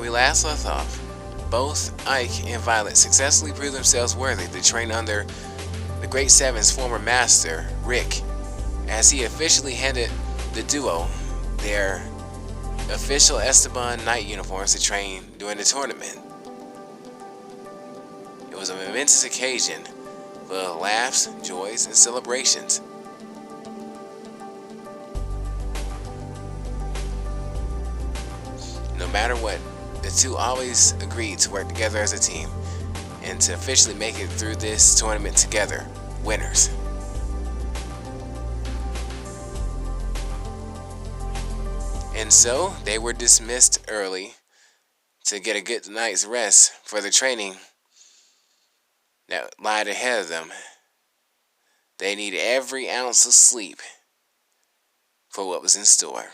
we last left off, both Ike and Violet successfully proved themselves worthy to train under the Great Seven's former master, Rick, as he officially handed the duo their official Esteban Knight uniforms to train during the tournament. It was a momentous occasion full of laughs, joys, and celebrations. No matter what, the two always agreed to work together as a team and to officially make it through this tournament together, winners. And so they were dismissed early to get a good night's rest for the training that lied ahead of them. They needed every ounce of sleep for what was in store.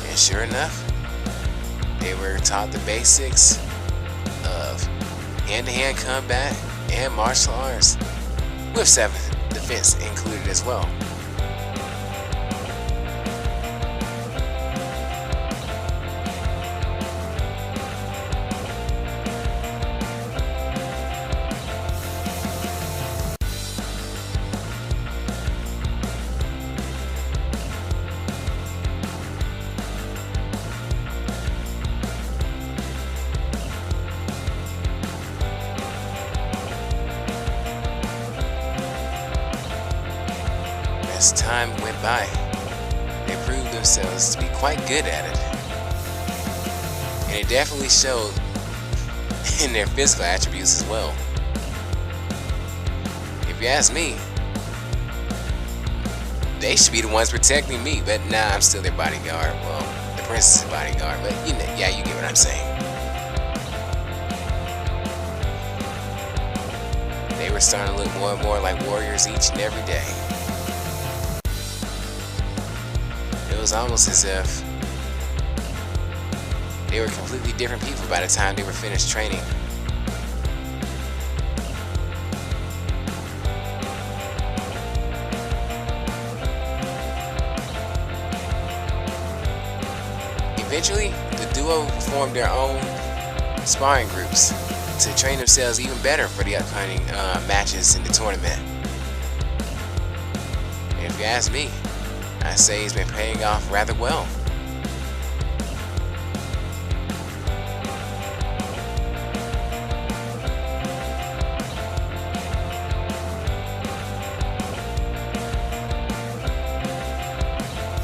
And sure enough, they were taught the basics of hand-to-hand combat and martial arts, with self-defense included as well. As time went by, they proved themselves to be quite good at it. And it definitely showed in their physical attributes as well. If you ask me, they should be the ones protecting me, but nah, I'm still their bodyguard. Well, the princess's bodyguard, but you know, yeah, you get what I'm saying. They were starting to look more and more like warriors each and every day. It was almost as if they were completely different people by the time they were finished training. Eventually, the duo formed their own sparring groups to train themselves even better for the upcoming matches in the tournament. And if you ask me, I say it's been paying off rather well.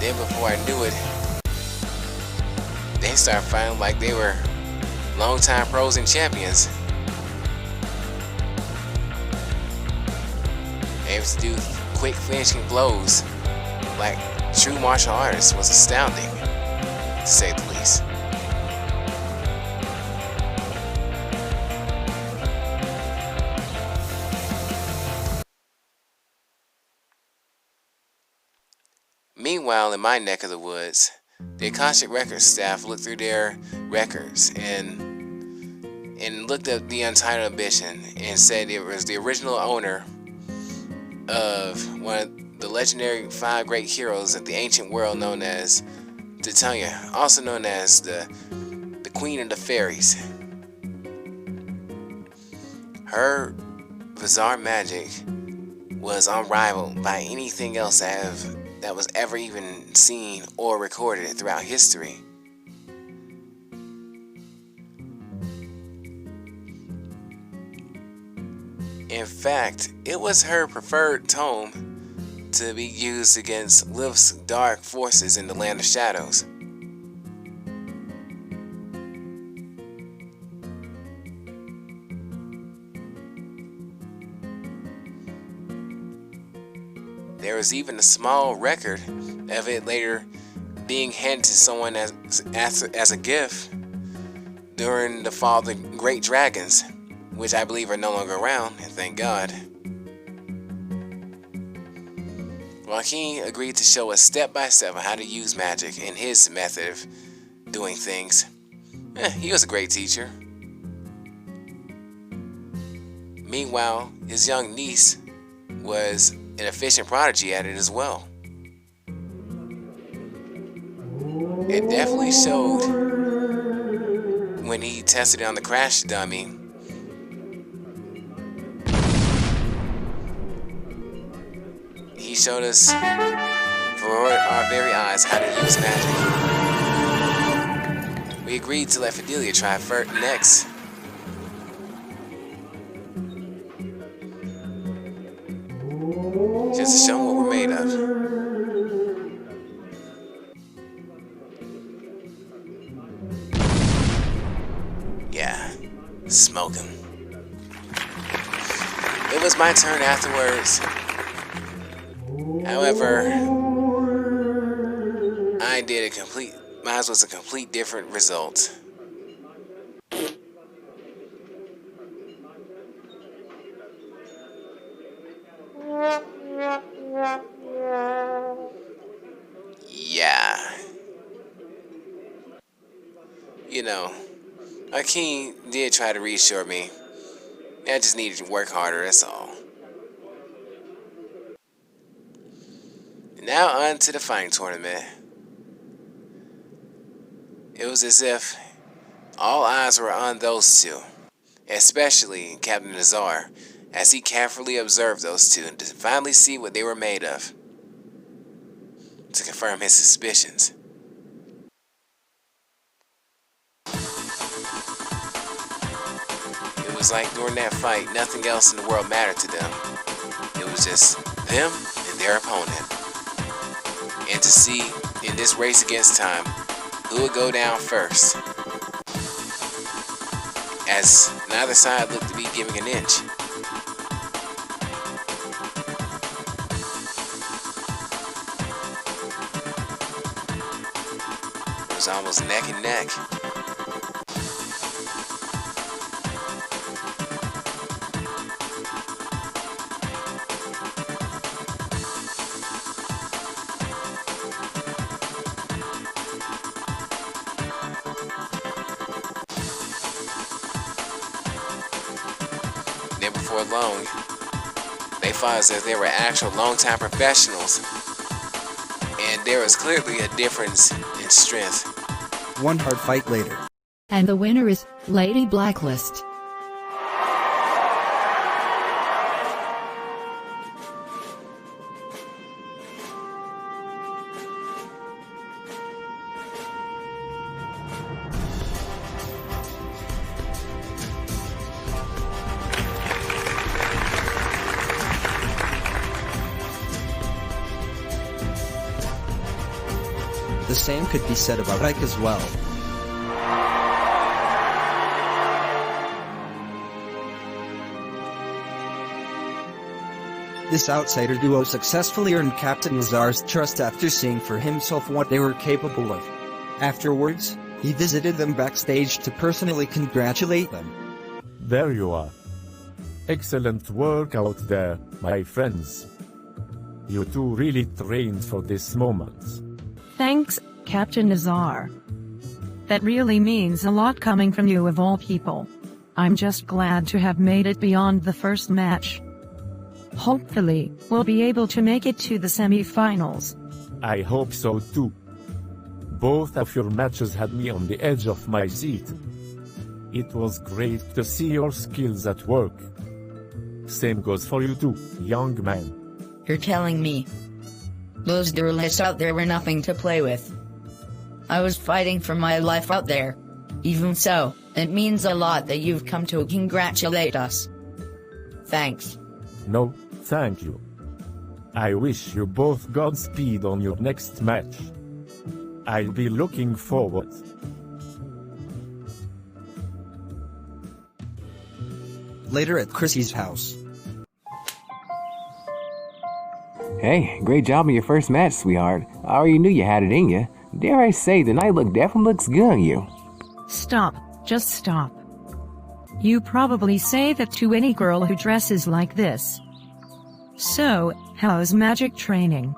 Then before I knew it, they started feeling like they were longtime pros and champions. Able to do quick finishing blows like true martial artists was astounding, to say the least. Meanwhile, in my neck of the woods, the Akashic Records staff looked through their records and looked up the Untitled Ambition and said it was the original owner of one of the legendary 5 great heroes of the ancient world known as Fidelia, also known as the Queen of the Fairies. Her bizarre magic was unrivaled by anything else that was ever even seen or recorded throughout history. In fact, it was her preferred tome to be used against Lilith's dark forces in the Land of Shadows. There was even a small record of it later being handed to someone as a gift during the fall of the Great Dragons, which I believe are no longer around, and thank God. Joaquin agreed to show us step by step on how to use magic and his method of doing things. He was a great teacher. Meanwhile, his young niece was an efficient prodigy at it as well. It definitely showed when he tested it on the crash dummy. He showed us for our very eyes how to use magic. We agreed to let Fidelia try next. Just to show them what we're made of. Yeah, smoke him. It was my turn afterwards. However, mine was a complete different result. Yeah. You know, Ike did try to reassure me. I just needed to work harder, that's all. Now on to the fighting tournament. It was as if all eyes were on those two, especially Captain Nazar, as he carefully observed those two to finally see what they were made of, to confirm his suspicions. It was like during that fight, nothing else in the world mattered to them. It was just them and their opponent. And to see, in this race against time, who would go down first, as neither side looked to be giving an inch. It was almost neck and neck. Then before long, they found as if they were actual long-time professionals, and there was clearly a difference in strength. One hard fight later. And the winner is Lady Blacklist. The same could be said about Ike as well. This outsider duo successfully earned Captain Nazar's trust after seeing for himself what they were capable of. Afterwards, he visited them backstage to personally congratulate them. There you are. Excellent work out there, my friends. You two really trained for this moment. Thanks, Captain Nazar. That really means a lot coming from you of all people. I'm just glad to have made it beyond the first match. Hopefully, we'll be able to make it to the semi-finals. I hope so too. Both of your matches had me on the edge of my seat. It was great to see your skills at work. Same goes for you too, young man. You're telling me those duelists out there were nothing to play with? I was fighting for my life out there. Even so, it means a lot that you've come to congratulate us. Thanks. No, thank you. I wish you both Godspeed on your next match. I'll be looking forward. Later at Chrissy's house. Hey, great job on your first match, sweetheart. I already knew you had it in you. Dare I say, the night look definitely looks good on you. Stop, just stop. You probably say that to any girl who dresses like this. So, how's magic training?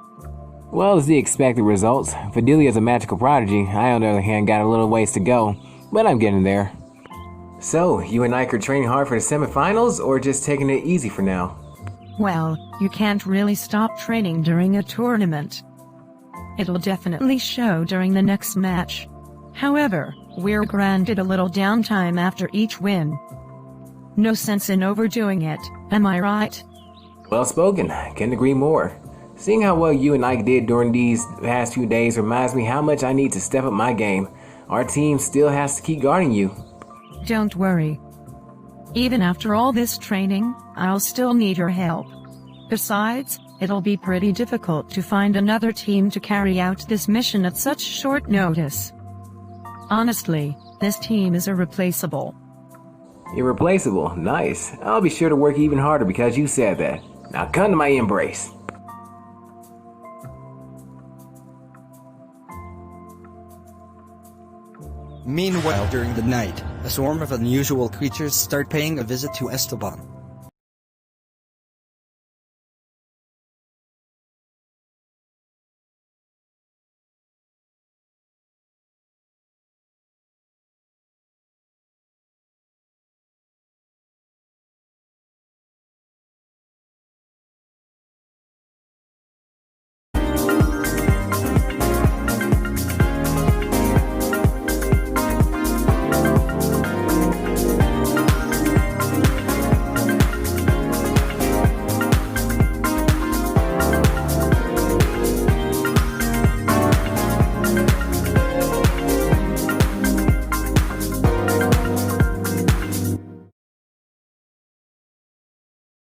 Well, as the expected results, Fidelia is a magical prodigy. I, on the other hand, got a little ways to go, but I'm getting there. So, you and Ike are training hard for the semifinals, or just taking it easy for now? Well, you can't really stop training during a tournament. It'll definitely show during the next match. However, we're granted a little downtime after each win. No sense in overdoing it, am I right? Well spoken, couldn't agree more. Seeing how well you and Ike did during these past few days reminds me how much I need to step up my game. Our team still has to keep guarding you. Don't worry. Even after all this training, I'll still need your help. Besides, it'll be pretty difficult to find another team to carry out this mission at such short notice. Honestly, this team is irreplaceable. Irreplaceable, nice. I'll be sure to work even harder because you said that. Now come to my embrace. Meanwhile, during the night, a swarm of unusual creatures start paying a visit to Esteban.